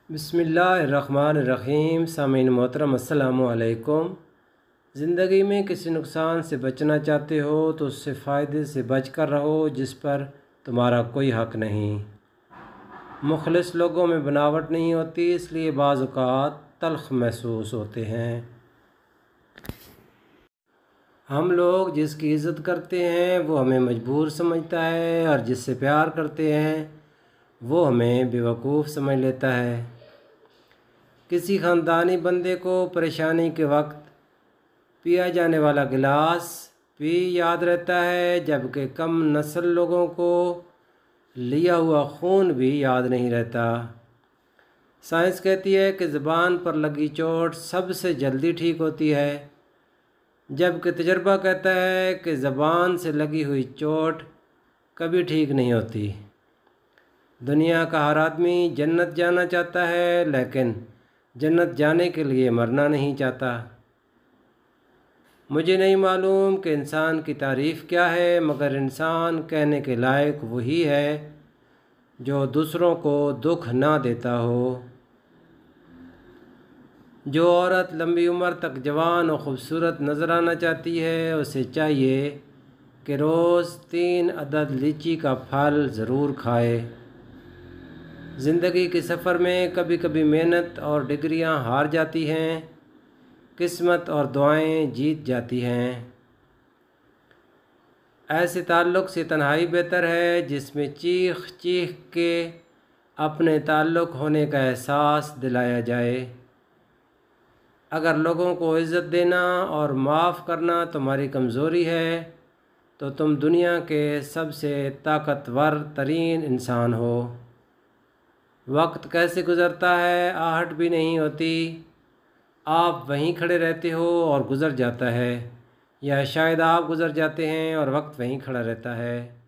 बिस्मिल्लाहिर्रहमानिर्रहीम। सामीन मोहतरम, अस्सलाम वालेकुम। ज़िंदगी में किसी नुकसान से बचना चाहते हो तो उससे फ़ायदे से बच कर रहो जिस पर तुम्हारा कोई हक़ नहीं। मुखलिस लोगों में बनावट नहीं होती, इसलिए बाज़ औक़ात तल्ख़ महसूस होते हैं। हम लोग जिसकी इज़्ज़त करते हैं वो हमें मजबूर समझता है, और जिससे प्यार करते हैं वो हमें बेवकूफ़ समझ लेता है। किसी ख़ानदानी बंदे को परेशानी के वक्त पिया जाने वाला गिलास भी याद रहता है, जबकि कम नस्ल लोगों को लिया हुआ खून भी याद नहीं रहता। साइंस कहती है कि ज़बान पर लगी चोट सबसे जल्दी ठीक होती है, जबकि तजर्बा कहता है कि ज़बान से लगी हुई चोट कभी ठीक नहीं होती। दुनिया का हर आदमी जन्नत जाना चाहता है, लेकिन जन्नत जाने के लिए मरना नहीं चाहता। मुझे नहीं मालूम कि इंसान की तारीफ़ क्या है, मगर इंसान कहने के लायक वही है जो दूसरों को दुख ना देता हो। जो औरत लंबी उम्र तक जवान और ख़ूबसूरत नज़र आना चाहती है, उसे चाहिए कि रोज़ 3 अदद लीची का फल ज़रूर खाए। ज़िंदगी के सफ़र में कभी कभी मेहनत और डिग्रियां हार जाती हैं, किस्मत और दुआएं जीत जाती हैं। ऐसे ताल्लुक़ से तन्हाई बेहतर है जिसमें चीख चीख के अपने ताल्लुक़ होने का एहसास दिलाया जाए। अगर लोगों को इज़्ज़त देना और माफ़ करना तुम्हारी कमज़ोरी है तो तुम दुनिया के सबसे ताकतवर तरीन इंसान हो। वक्त कैसे गुज़रता है आहट भी नहीं होती। आप वहीं खड़े रहते हो और गुज़र जाता है, या शायद आप गुज़र जाते हैं और वक्त वहीं खड़ा रहता है।